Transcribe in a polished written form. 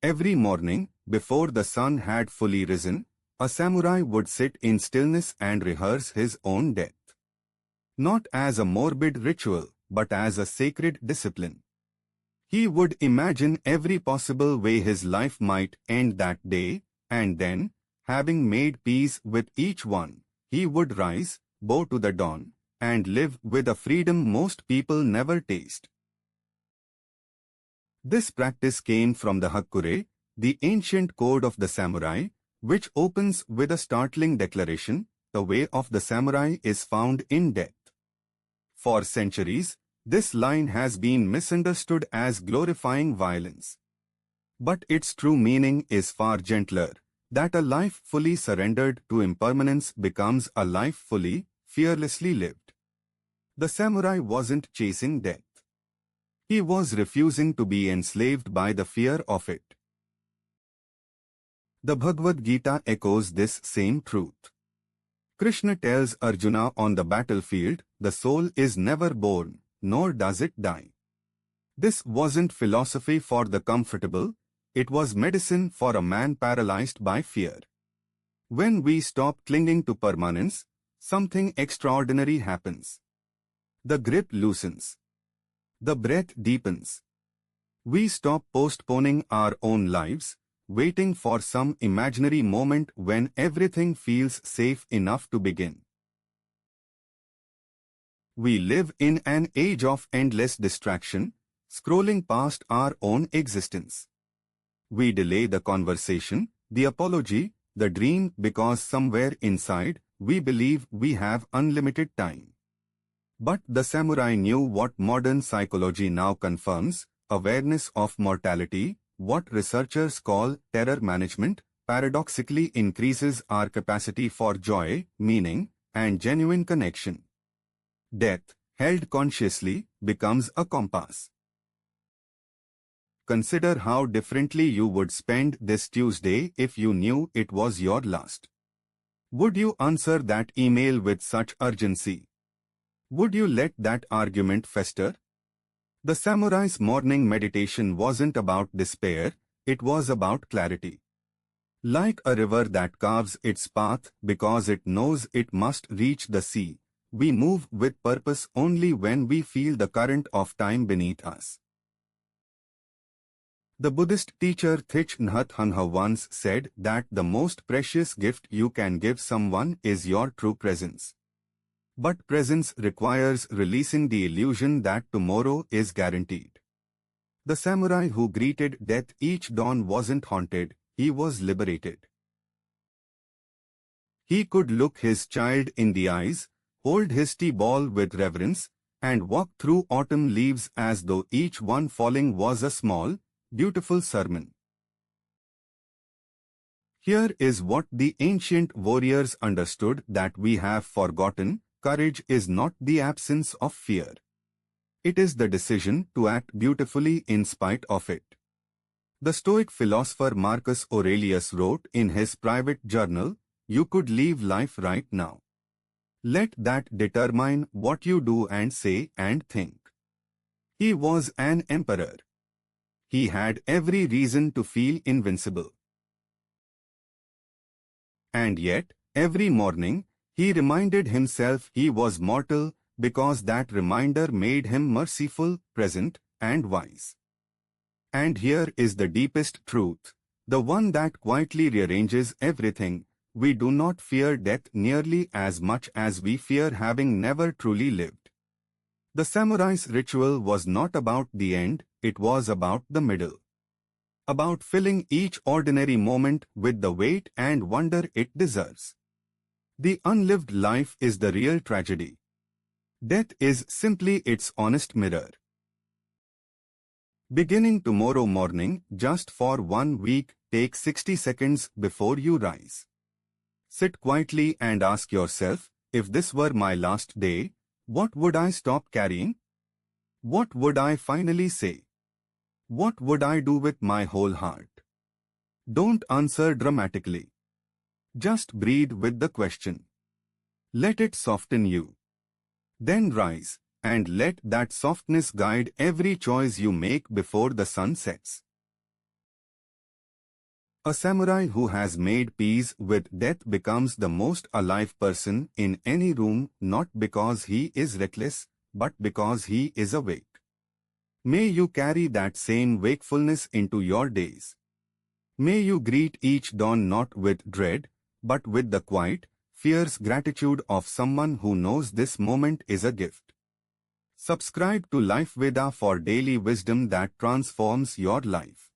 Every morning, before the sun had fully risen, a samurai would sit in stillness and rehearse his own death. Not as a morbid ritual, but as a sacred discipline. He would imagine every possible way his life might end that day, and then, having made peace with each one, he would rise, bow to the dawn, and live with a freedom most people never taste. This practice came from the Hagakure, the ancient code of the samurai, which opens with a startling declaration: the way of the samurai is found in death. For centuries, this line has been misunderstood as glorifying violence. But its true meaning is far gentler, that a life fully surrendered to impermanence becomes a life fully, fearlessly lived. The samurai wasn't chasing death. He was refusing to be enslaved by the fear of it. The Bhagavad Gita echoes this same truth. Krishna tells Arjuna on the battlefield, the soul is never born, nor does it die. This wasn't philosophy for the comfortable, it was medicine for a man paralyzed by fear. When we stop clinging to permanence, something extraordinary happens. The grip loosens. The breath deepens. We stop postponing our own lives, waiting for some imaginary moment when everything feels safe enough to begin. We live in an age of endless distraction, scrolling past our own existence. We delay the conversation, the apology, the dream because somewhere inside we believe we have unlimited time. But the samurai knew what modern psychology now confirms: awareness of mortality, what researchers call terror management, paradoxically increases our capacity for joy, meaning, and genuine connection. Death, held consciously, becomes a compass. Consider how differently you would spend this Tuesday if you knew it was your last. Would you answer that email with such urgency? Would you let that argument fester? The samurai's morning meditation wasn't about despair, it was about clarity. Like a river that carves its path because it knows it must reach the sea, we move with purpose only when we feel the current of time beneath us. The Buddhist teacher Thich Nhat Hanh once said that the most precious gift you can give someone is your true presence. But presence requires releasing the illusion that tomorrow is guaranteed. The samurai who greeted death each dawn wasn't haunted, he was liberated. He could look his child in the eyes, hold his tea ball with reverence, and walk through autumn leaves as though each one falling was a small, beautiful sermon. Here is what the ancient warriors understood that we have forgotten: courage is not the absence of fear. It is the decision to act beautifully in spite of it. The Stoic philosopher Marcus Aurelius wrote in his private journal, "You could live life right now. Let that determine what you do and say and think." He was an emperor. He had every reason to feel invincible. And yet, every morning, he reminded himself he was mortal, because that reminder made him merciful, present, and wise. And here is the deepest truth, the one that quietly rearranges everything: we do not fear death nearly as much as we fear having never truly lived. The samurai's ritual was not about the end, it was about the middle. About filling each ordinary moment with the weight and wonder it deserves. The unlived life is the real tragedy. Death is simply its honest mirror. Beginning tomorrow morning, just for 1 week, take 60 seconds before you rise. Sit quietly and ask yourself, if this were my last day, what would I stop carrying? What would I finally say? What would I do with my whole heart? Don't answer dramatically. Just breathe with the question. Let it soften you. Then rise, and let that softness guide every choice you make before the sun sets. A samurai who has made peace with death becomes the most alive person in any room, not because he is reckless, but because he is awake. May you carry that same wakefulness into your days. May you greet each dawn not with dread, but with the quiet, fierce gratitude of someone who knows this moment is a gift. Subscribe to LifeVeda for daily wisdom that transforms your life.